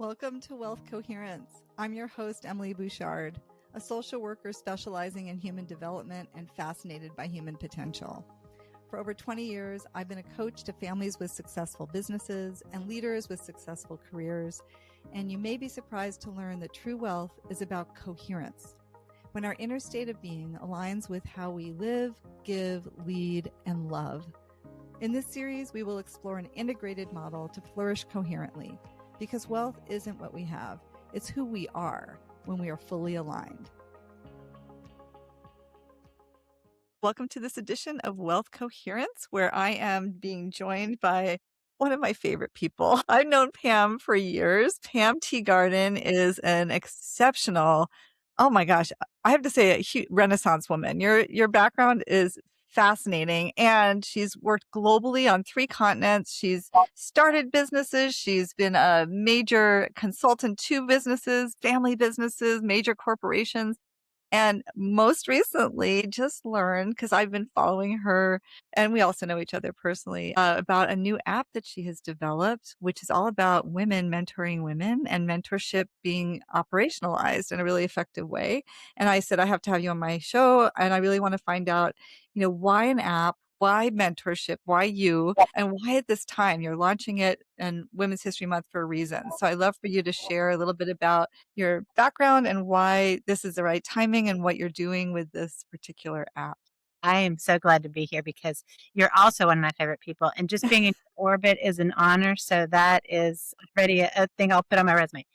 Welcome to Wealth Coherence. I'm your host, Emily Bouchard, a social worker specializing in human development and fascinated by human potential. For over 20 years, I've been a coach to families with successful businesses and leaders with successful careers, and you may be surprised to learn that true wealth is about coherence. When our inner state of being aligns with how we live, give, lead, and love. In this series, we will explore an integrated model to flourish coherently, because wealth isn't what we have, it's who we are when we are fully aligned. Welcome to this edition of Wealth Coherence, where I am being joined by one of my favorite people. I've known Pam for years. Pam Teagarden is an exceptional, oh my gosh, I have to say a huge Renaissance woman. Your background is fascinating, and she's worked globally on 3 continents. She's started businesses. She's been a major consultant to businesses, family businesses, major corporations. And most recently, just learned, because I've been following her, and we also know each other personally, about a new app that she has developed, which is all about women mentoring women and mentorship being operationalized in a really effective way. And I said, I have to have you on my show, and I really want to find out, why an app? Why mentorship? Why you? And why at this time? You're launching it in Women's History Month for a reason. So I'd love for you to share a little bit about your background and why this is the right timing and what you're doing with this particular app. I am so glad to be here because you're also one of my favorite people. And just being in your orbit is an honor. So that is already a thing I'll put on my resume.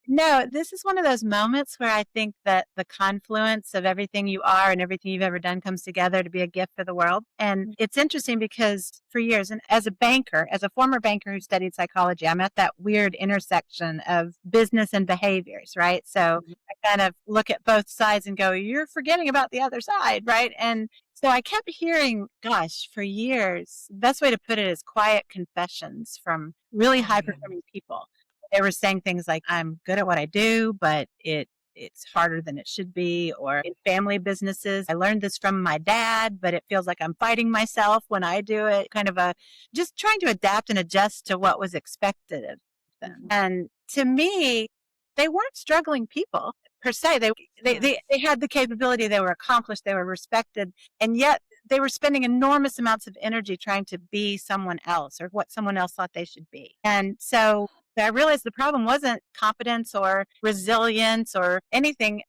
No, this is one of those moments where I think that the confluence of everything you are and everything you've ever done comes together to be a gift for the world. And it's interesting because for years, and as a banker, as a former banker who studied psychology, I'm at that weird intersection of business and behaviors, right? So I kind of look at both sides and go, you're forgetting about the other side, right? And so I kept hearing, gosh, for years, the best way to put it is quiet confessions from really high-performing people. They were saying things like, I'm good at what I do, but it's harder than it should be. Or in family businesses, I learned this from my dad, but it feels like I'm fighting myself when I do it. Kind of just trying to adapt and adjust to what was expected of them. And to me, they weren't struggling people per se. They had the capability, they were accomplished, they were respected, and yet they were spending enormous amounts of energy trying to be someone else or what someone else thought they should be. And so I realized the problem wasn't competence or resilience or anything.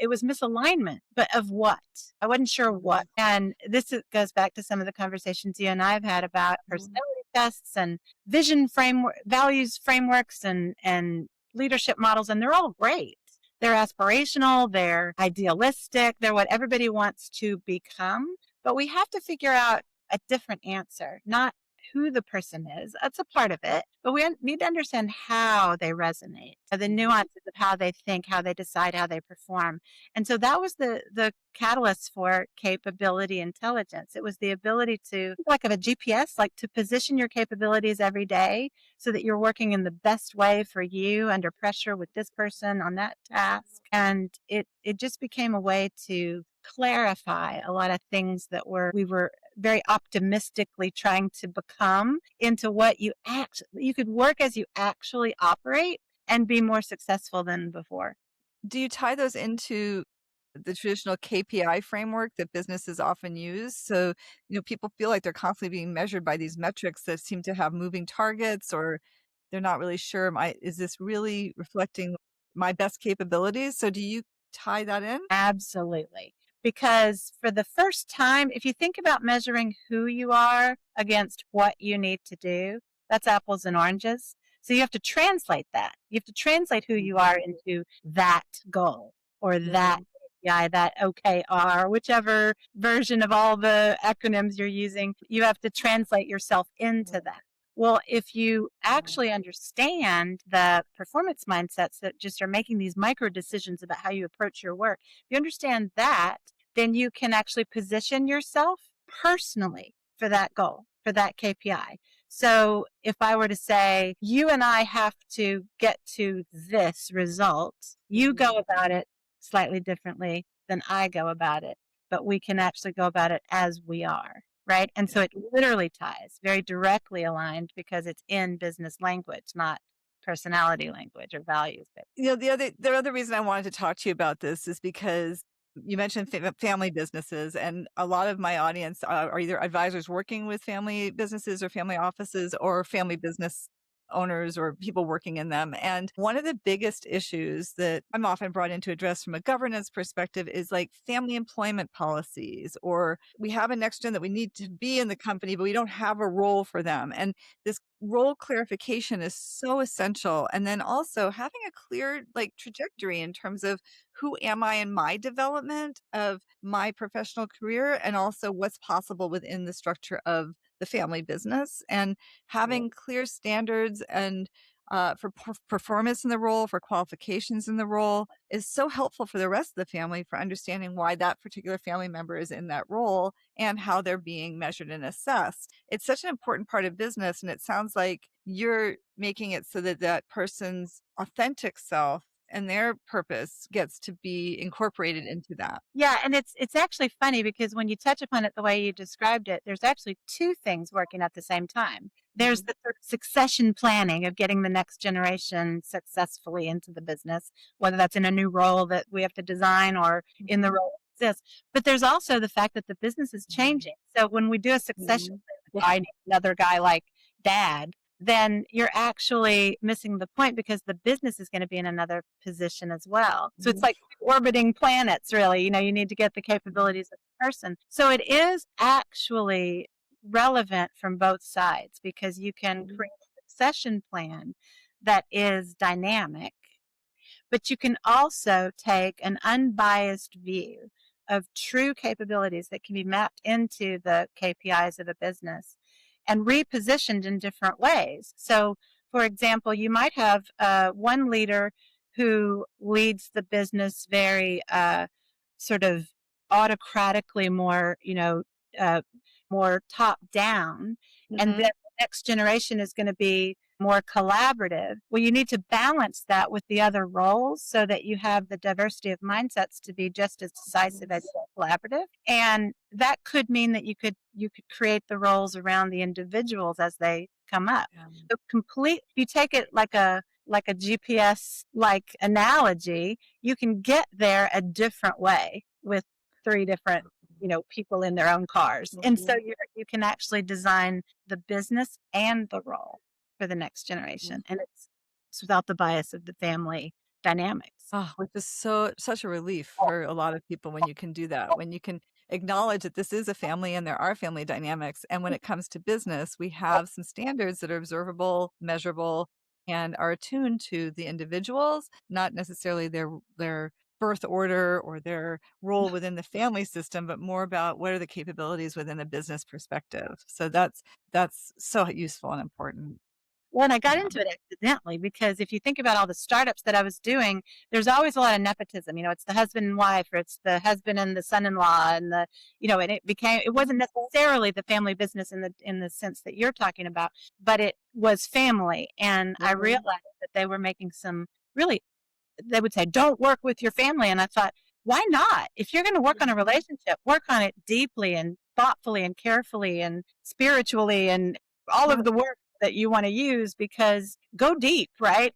It was misalignment, but of what? I wasn't sure what. And this goes back to some of the conversations you and I have had about personality tests and vision framework, values frameworks and leadership models, and they're all great. They're aspirational, they're idealistic, they're what everybody wants to become. But we have to figure out a different answer, not who the person is. That's a part of it. But we need to understand how they resonate, the nuances of how they think, how they decide, how they perform. And so that was the catalyst for capability intelligence. It was the ability to, like of a GPS, like to position your capabilities every day so that you're working in the best way for you under pressure with this person on that task. And it just became a way to clarify a lot of things that we were very optimistically trying to become into what you could work as you actually operate and be more successful than before. Do you tie those into the traditional KPI framework that businesses often use? So, people feel like they're constantly being measured by these metrics that seem to have moving targets, or they're not really sure, is this really reflecting my best capabilities? So do you tie that in? Absolutely. Because for the first time, if you think about measuring who you are against what you need to do, that's apples and oranges. So you have to translate that. You have to translate who you are into that goal or that KPI, that OKR, whichever version of all the acronyms you're using. You have to translate yourself into that. Well, if you actually understand the performance mindsets that just are making these micro decisions about how you approach your work, if you understand that, then you can actually position yourself personally for that goal, for that KPI. So if I were to say, you and I have to get to this result, you go about it slightly differently than I go about it, but we can actually go about it as we are. Right. And so it literally ties very directly aligned because it's in business language, not personality language or values. But The other reason I wanted to talk to you about this is because you mentioned family businesses, and a lot of my audience are either advisors working with family businesses or family offices or family business owners or people working in them. And one of the biggest issues that I'm often brought in to address from a governance perspective is like family employment policies, or we have a next gen that we need to be in the company, but we don't have a role for them. And this role clarification is so essential. And then also having a clear like trajectory in terms of who am I in my development of my professional career, and also what's possible within the structure of the family business, and having clear standards and for performance in the role, for qualifications in the role is so helpful for the rest of the family for understanding why that particular family member is in that role and how they're being measured and assessed. It's such an important part of business. And it sounds like you're making it so that that person's authentic self and their purpose gets to be incorporated into that. yeah, and it's actually funny because when you touch upon it the way you described it, there's actually two things working at the same time. There's Mhm. the sort of succession planning of getting the next generation successfully into the business, whether that's in a new role that we have to design or in the Mhm. role that exists. But there's also the fact that the business is changing. So when we do a succession Mhm. plan, I need another guy like dad, then you're actually missing the point because the business is going to be in another position as well. So it's Mhm. like orbiting planets, really. You need to get the Mhm. capabilities of the person. So it is actually relevant from both sides because you can Mhm. create a succession plan that is dynamic, but you can also take an unbiased view of true capabilities that can be mapped into the KPIs of a business and repositioned in different ways. So, for example, you might have one leader who leads the business very sort of autocratically, uh, more top down, and then Mhm. the next generation is going to be more collaborative. Well, you need to balance that with the other roles so that you have the diversity of mindsets to be just as decisive as collaborative. And that could mean that you could create the roles around the individuals as they come up. Yeah. So if you take it like a GPS like analogy, you can get there a different way with three different people in their own cars. And so Mhm. you can actually design the business and the role for the next generation. Mhm. And it's without the bias of the family dynamics. Oh, which is such a relief for a lot of people when you can do that, when you can acknowledge that this is a family and there are family dynamics. And when it comes to business, we have some standards that are observable, measurable, and are attuned to the individuals, not necessarily their birth order or their role within the family system, but more about what are the capabilities within a business perspective. So that's so useful and important. Well, and I got Yeah. into it accidentally because if you think about all the startups that I was doing, there's always a lot of nepotism. It's the husband and wife, or it's the husband and the son-in-law, and it wasn't necessarily the family business in the sense that you're talking about, but it was family. And I Mhm. realized that they were making some really, they would say, don't work with your family. And I thought, why not? If you're going to work on a relationship, work on it deeply and thoughtfully and carefully and spiritually and all Yeah. of the work that you want to use, because go deep, right?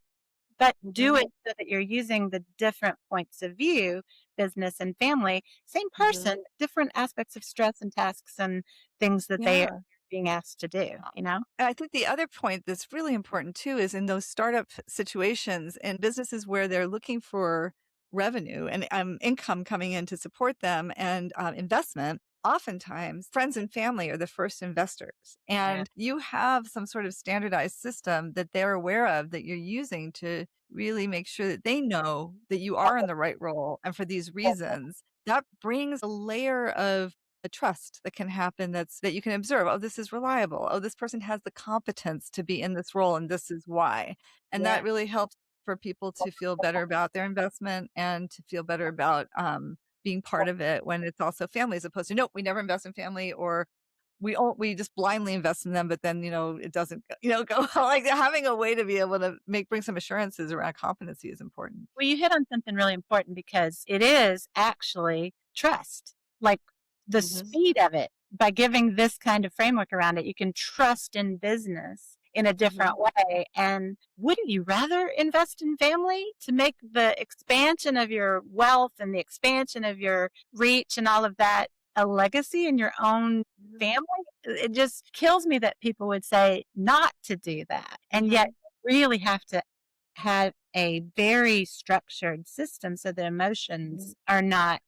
But do Mhm. it so that you're using the different points of view, business and family, same Mhm. person, different aspects of stress and tasks and things that they are Yeah. being asked to do. And I think the other point that's really important too is in those startup situations and businesses where they're looking for revenue and income coming in to support them and investment. Oftentimes, friends and family are the first investors, Yeah. and you have some sort of standardized system that they're aware of that you're using to really make sure that they know that you are in the right role and for these reasons. That brings a layer of a trust that can happen that you can observe. Oh, this is reliable. Oh, this person has the competence to be in this role, and this is why. And Yeah. that really helps for people to feel better about their investment and to feel better about being part of it when it's also family as opposed to, nope, we never invest in family, or we just blindly invest in them, but then, it doesn't, go like having a way to be able to bring some assurances around competency is important. Well, you hit on something really important because it is actually trust. Like the Mhm. speed of it, by giving this kind of framework around it, you can trust in business in a different way. And wouldn't you rather invest in family to make the expansion of your wealth and the expansion of your reach and all of that a legacy in your own family? It just kills me that people would say not to do that. And yet really have to have a very structured system so the emotions are not,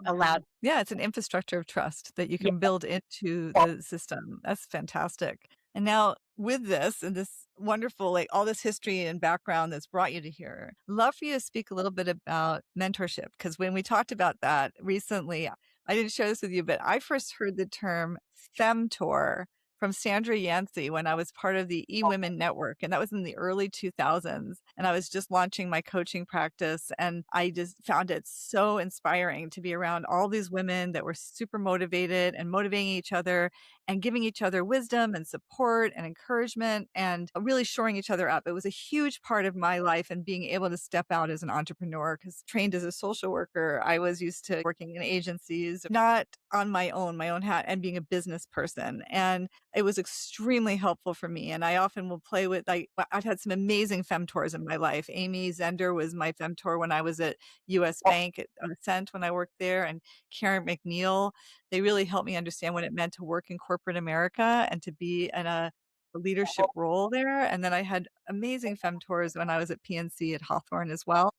allowed. Yeah, it's an infrastructure of trust that you Yeah. can build into the system. That's fantastic. And now with this and this wonderful, like all this history and background that's brought you to here, I'd love for you to speak a little bit about mentorship. Because when we talked about that recently, I didn't share this with you, but I first heard the term femtor from Sandra Yancey when I was part of the eWomen Network. And that was in the early 2000s. And I was just launching my coaching practice. And I just found it so inspiring to be around all these women that were super motivated and motivating each other and giving each other wisdom and support and encouragement and really shoring each other up. It was a huge part of my life and being able to step out as an entrepreneur because trained as a social worker, I was used to working in agencies, not on my own hat and being a business person. And it was extremely helpful for me. And I often will play with, I've had some amazing femtors in my life. Amy Zender was my femtor when I was at US Bank at Ascent when I worked there, and Karen McNeil. They really helped me understand what it meant to work in corporate America and to be in a leadership role there. And then I had amazing femtors when I was at PNC at Hawthorne as well.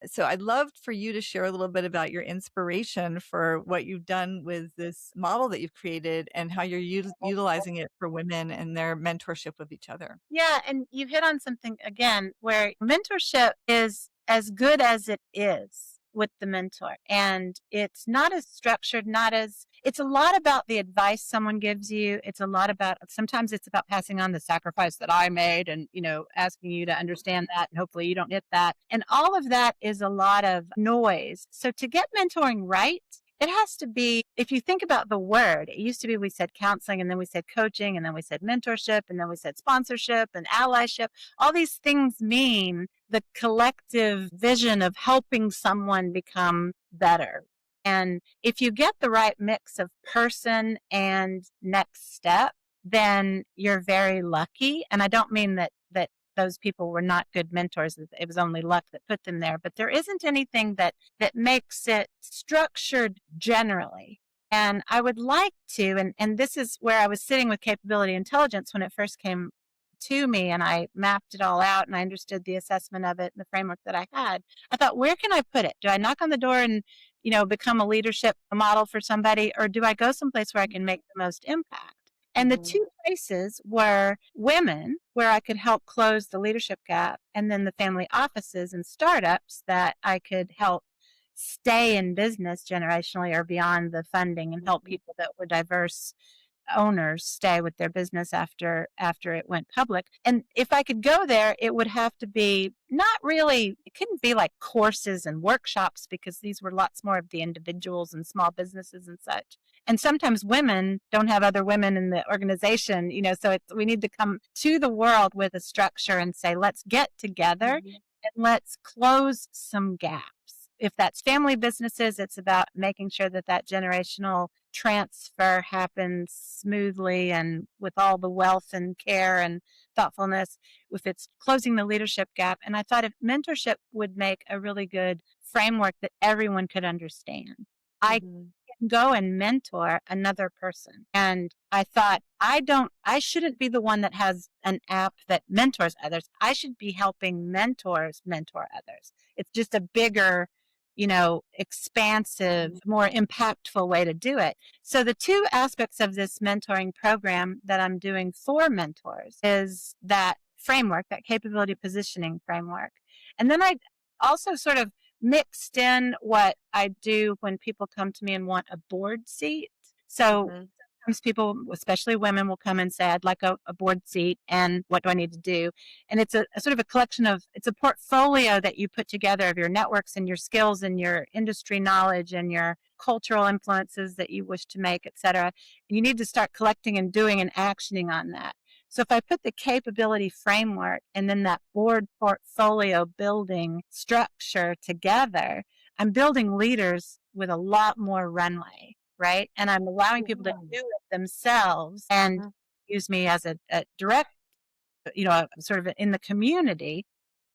So I'd love for you to share a little bit about your inspiration for what you've done with this model that you've created and how you're utilizing it for women and their mentorship with each other. Yeah, and you hit on something again where mentorship is as good as it is with the mentor. And it's not as structured, it's a lot about the advice someone gives you. It's a lot about, sometimes it's about passing on the sacrifice that I made and, asking you to understand that. And hopefully you don't hit that. And all of that is a lot of noise. So to get mentoring right, it has to be, if you think about the word, it used to be we said counseling and then we said coaching and then we said mentorship and then we said sponsorship and allyship. All these things mean the collective vision of helping someone become better. And if you get the right mix of person and next step, then you're very lucky. And I don't mean that those people were not good mentors. It was only luck that put them there. But there isn't anything that makes it structured generally. And I would like to, and this is where I was sitting with capability intelligence when it first came to me, and I mapped it all out and I understood the assessment of it and the framework that I had. I thought, where can I put it? Do I knock on the door and, become a leadership model for somebody, or do I go someplace where I can make the most impact? And the two places were women, where I could help close the leadership gap, and then the family offices and startups that I could help stay in business generationally or beyond the funding and help people that were diverse owners stay with their business after it went public. And if I could go there, it would have to be not really, it couldn't be like courses and workshops because these were lots more of the individuals and small businesses and such. And sometimes women don't have other women in the organization, so we need to come to the world with a structure and say, let's get together and let's close some gaps. If that's family businesses, it's about making sure that generational transfer happens smoothly and with all the wealth and care and thoughtfulness. If it's closing the leadership gap, and I thought if mentorship would make a really good framework that everyone could understand. I can go and mentor another person. And I thought, I shouldn't be the one that has an app that mentors others. I should be helping mentors mentor others. It's just a bigger, expansive, more impactful way to do it. So the two aspects of this mentoring program that I'm doing for mentors is that framework, that capability positioning framework. And then I also sort of mixed in what I do when people come to me and want a board seat. So sometimes people, especially women, will come and say, I'd like a board seat, and what do I need to do? And it's a sort of a collection of, it's a portfolio that you put together of your networks and your skills and your industry knowledge and your cultural influences that you wish to make, et cetera. And you need to start collecting and doing and actioning on that. So if I put the capability framework and then that board portfolio building structure together, I'm building leaders with a lot more runway, right? And I'm allowing people to do it themselves and use me as a direct sort of in the community.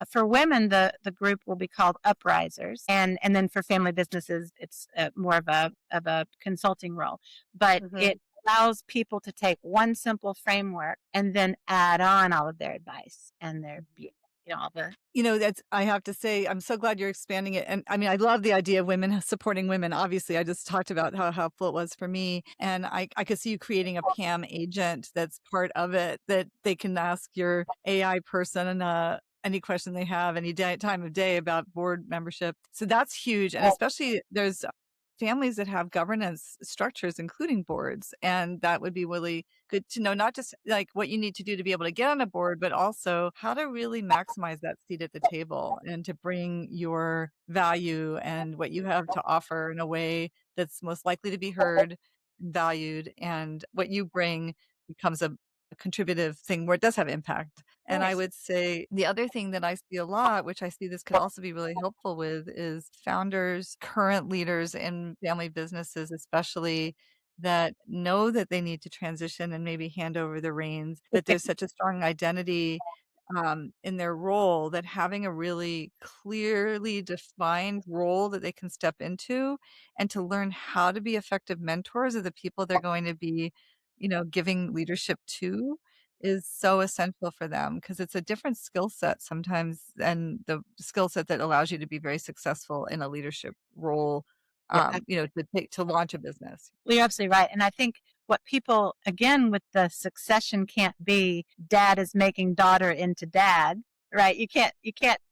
For women, the group will be called Uprisers, and then for family businesses, it's more of a consulting role. But Mhm. it allows people to take one simple framework and then add on all of their advice and their all the That's I have to say, I'm so glad you're expanding it. And I mean, I love the idea of women supporting women. Obviously, I just talked about how helpful it was for me. And I could see you creating a Pam agent that's part of it that they can ask your AI person any question they have any time of day about board membership. So that's huge. And especially there's families that have governance structures, including boards. And that would be really good to know, not just like what you need to do to be able to get on a board, but also how to really maximize that seat at the table and to bring your value and what you have to offer in a way that's most likely to be heard, valued, and what you bring becomes a contributive thing where it does have impact. And I course. would say the other thing that I see a lot, which I see this could also be really helpful with, is founders, current leaders in family businesses, especially that know that they need to transition and maybe hand over the reins, that there's such a strong identity in their role that having a really clearly defined role that they can step into and to learn how to be effective mentors of the people they're going to be, giving leadership to is so essential for them because it's a different skill set sometimes than the skill set that allows you to be very successful in a leadership role, Yeah, to launch a business. well, you're absolutely right. And I think what people, again, with the succession can't be dad is making daughter into dad, right? You can't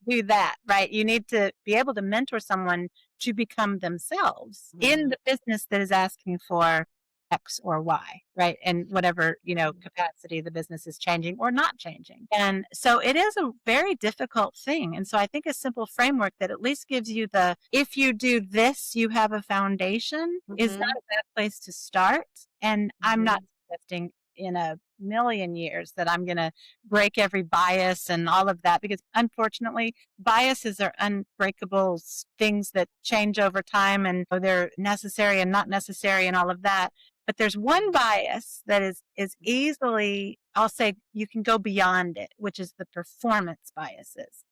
do that, right? You need to be able to mentor someone to become themselves in the business that is asking for X or Y, right? And whatever, capacity the business is changing or not changing. And so it is a very difficult thing. And so I think a simple framework that at least gives you if you do this, you have a foundation is not Mhm, a bad place to start. And I'm not mhm, suggesting in a million years that I'm going to break every bias and all of that because unfortunately biases are unbreakable things that change over time and they're necessary and not necessary and all of that. But there's one bias that is easily, I'll say you can go beyond it, which is the performance biases.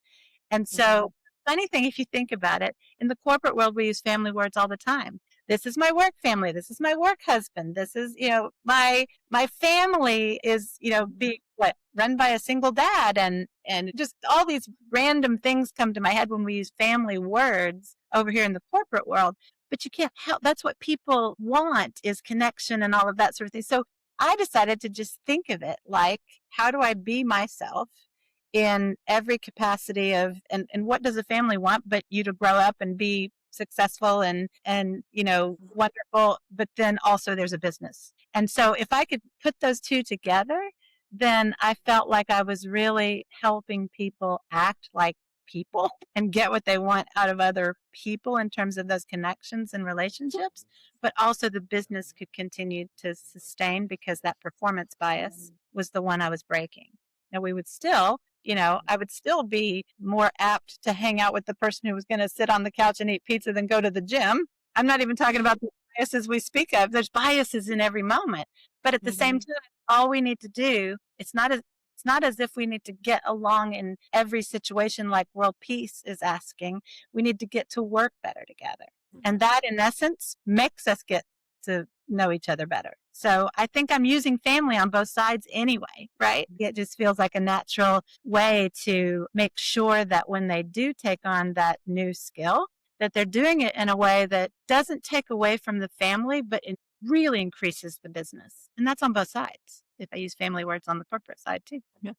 And mhm, so, funny thing, if you think about it, in the corporate world, we use family words all the time. This is my work family. This is my work husband. This is, my family is, being run by a single dad, and just all these random things come to my head when we use family words over here in the corporate world. But you can't help. That's what people want is connection and all of that sort of thing. So I decided to just think of it like, how do I be myself in every capacity of and what does a family want but you to grow up and be successful and wonderful, but then also there's a business. And so if I could put those two together, then I felt like I was really helping people act like people and get what they want out of other people in terms of those connections and relationships, but also the business could continue to sustain because that performance bias was the one I was breaking. Now we would still, I would still be more apt to hang out with the person who was going to sit on the couch and eat pizza than go to the gym. I'm not even talking about the biases we speak of. There's biases in every moment. But at the same mhm, time, all we need to do, it's not as if we need to get along in every situation like world peace is asking. We need to get to work better together. And that in essence makes us get to know each other better. So I think I'm using family on both sides anyway, right? It just feels like a natural way to make sure that when they do take on that new skill, that they're doing it in a way that doesn't take away from the family, but it really increases the business. And that's on both sides. If I use family words on the corporate side too. yeah.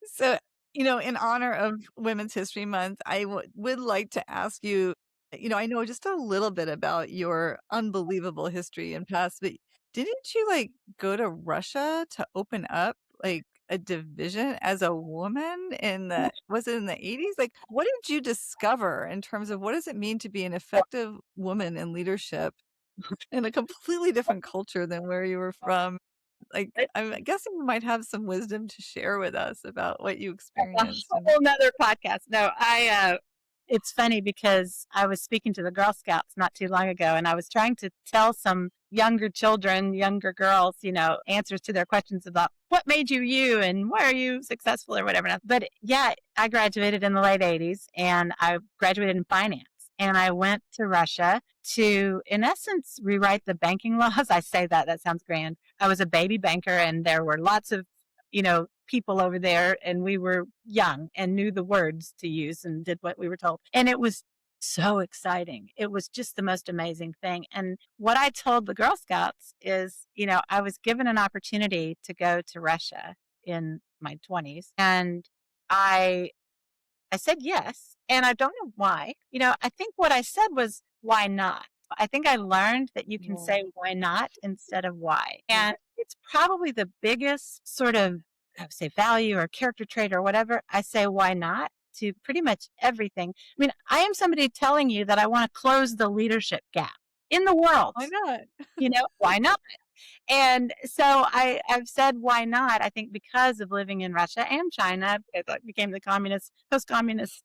So, in honor of Women's History Month, I would like to ask you, I know just a little bit about your unbelievable history and past, but didn't you like go to Russia to open up like a division as a woman was it in the 80s? Like, what did you discover in terms of what does it mean to be an effective woman in leadership in a completely different culture than where you were from? Like, I'm guessing you might have some wisdom to share with us about what you A experienced and whole nother podcast. No, it's funny because I was speaking to the Girl Scouts not too long ago and I was trying to tell some younger children, younger girls, answers to their questions about what made you you and why are you successful or whatever. But yeah, I graduated in the late 80s and I graduated in finance. And I went to Russia to, in essence, rewrite the banking laws. I say that sounds grand. I was a baby banker and there were lots of, people over there and we were young and knew the words to use and did what we were told. And it was so exciting. It was just the most amazing thing. And what I told the Girl Scouts is, I was given an opportunity to go to Russia in my 20s and I I said yes, and I don't know why. I think what I said was, why not? I think I learned that you can Yeah. say why not instead of why. And it's probably the biggest sort of, I would say, value or character trait or whatever. I say why not to pretty much everything. I mean, I am somebody telling you that I want to close the leadership gap in the world. Why not? Why not? And so I've said, why not? I think because of living in Russia and China, because I became the post-communist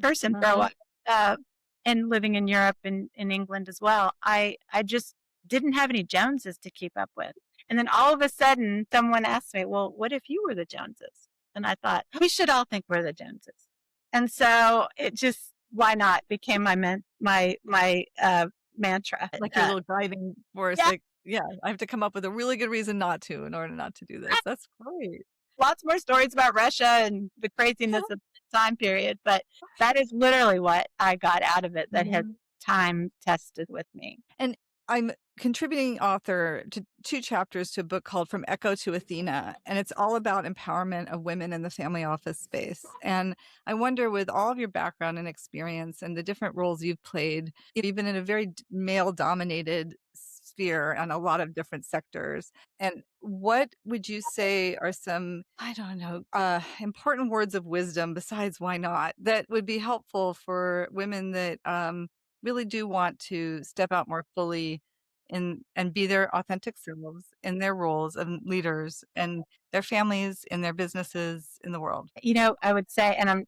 person for a while, uh, and living in Europe and in England as well, I just didn't have any Joneses to keep up with. And then all of a sudden, someone asked me, well, what if you were the Joneses? And I thought, we should all think we're the Joneses. And so it just, why not, became my mantra. Like your little guiding force, Yeah, like, yeah, I have to come up with a really good reason not to in order not to do this. That's great. lots more stories about Russia and the craziness of the time period, but that is literally what I got out of it that has Mhm. time tested with me. And I'm contributing author to 2 chapters to a book called From Echo to Athena, and it's all about empowerment of women in the family office space. And I wonder, with all of your background and experience and the different roles you've played, even in a very male-dominated sphere and a lot of different sectors, and what would you say are some, I don't know, important words of wisdom besides why not, that would be helpful for women that really do want to step out more fully and be their authentic selves in their roles of leaders and their families, in their businesses, in the world? I would say, and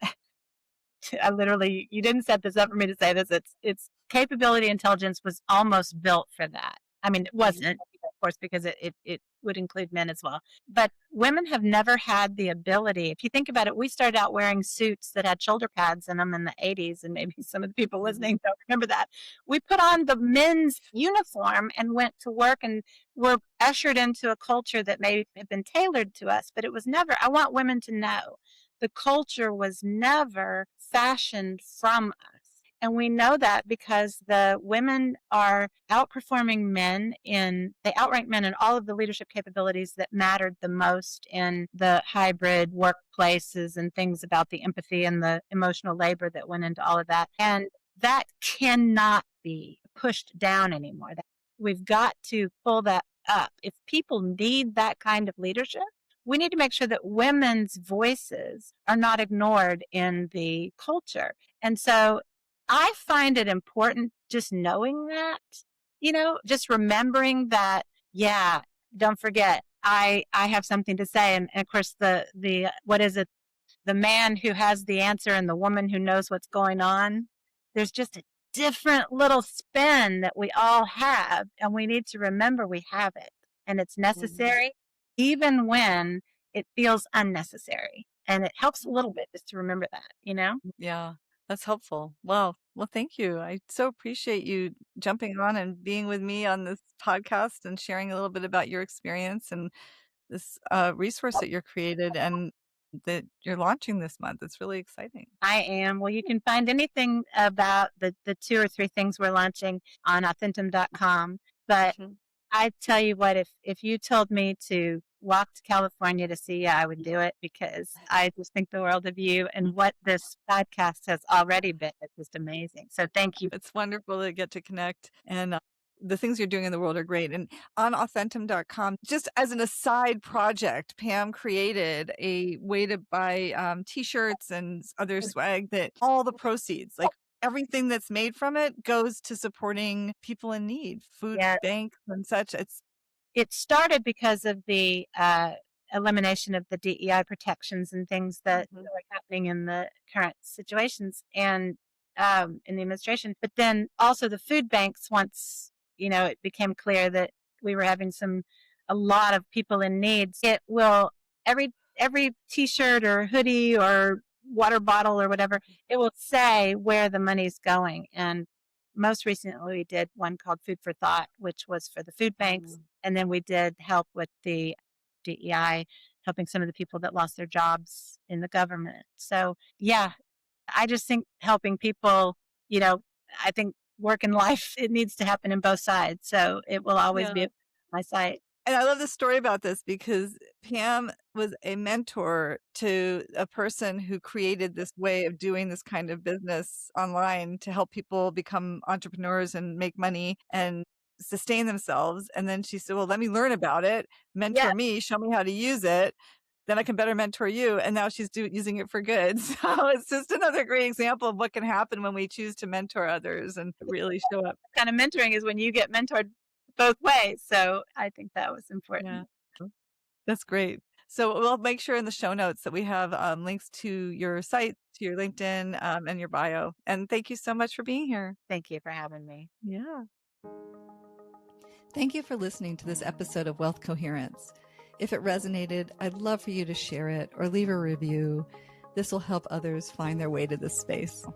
I literally, you didn't set this up for me to say this. It's capability intelligence was almost built for that. I mean, it Mhm. wasn't, of course, because it would include men as well. But women have never had the ability. If you think about it, we started out wearing suits that had shoulder pads in them in the 80s, and maybe some of the people Mhm. listening don't remember that. We put on the men's uniform and went to work and were ushered into a culture that may have been tailored to us, but it was never, I want women to know the culture was never fashioned from us. And we know that because the women are outperforming men they outrank men in all of the leadership capabilities that mattered the most in the hybrid workplaces and things about the empathy and the emotional labor that went into all of that. And that cannot be pushed down anymore. We've got to pull that up. If people need that kind of leadership, we need to make sure that women's voices are not ignored in the culture. And so I find it important just knowing that, just remembering that, yeah, don't forget, I have something to say. And of course, the what is it? The man who has the answer and the woman who knows what's going on. There's just a different little spin that we all have, and we need to remember we have it, and it's Mhm. necessary, even when it feels unnecessary. And it helps a little bit just to remember that. Yeah, that's helpful. Well, thank you. I so appreciate you jumping on and being with me on this podcast and sharing a little bit about your experience and this resource that you're created and that you're launching this month. It's really exciting. I am. Well, you can find anything about the two or three things we're launching on authentum.com. But Mhm. I tell you what, if you told me to walk to California to see you, I would do it because I just think the world of you and what this podcast has already been. It's just amazing. So thank you. It's wonderful to get to connect, and the things you're doing in the world are great. And on authentum.com, just as an aside project, Pam created a way to buy t-shirts and other swag that all the proceeds, like everything that's made from it, goes to supporting people in need, food Yeah, banks and such. It's it started because of the elimination of the DEI protections and things that Mhm. are happening in the current situations and in the administration. But then also the food banks, once it became clear that we were having a lot of people in need. It will, every t-shirt or hoodie or water bottle or whatever, it will say where the money's going. And most recently we did one called Food for Thought, which was for the food banks. And then we did help with the DEI, helping some of the people that lost their jobs in the government. So yeah, I just think helping people, I think work in life, it needs to happen in both sides. So it will always be my side. And I love the story about this because Pam was a mentor to a person who created this way of doing this kind of business online to help people become entrepreneurs and make money and sustain themselves. And then she said, well, let me learn about it, mentor me, show me how to use it. Then I can better mentor you. And now she's using it for good. So it's just another great example of what can happen when we choose to mentor others and really show up. Kind of mentoring is when you get mentored both ways. So I think that was important. Yeah. That's great. So we'll make sure in the show notes that we have links to your site, to your LinkedIn, and your bio. And thank you so much for being here. Thank you for having me. Yeah. Thank you for listening to this episode of Wealth Coherence. If it resonated, I'd love for you to share it or leave a review. This will help others find their way to this space.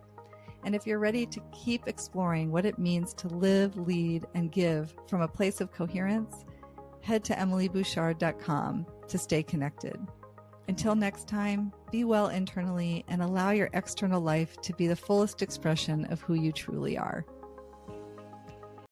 And if you're ready to keep exploring what it means to live, lead, and give from a place of coherence, head to emilybouchard.com to stay connected. Until next time, be well internally and allow your external life to be the fullest expression of who you truly are.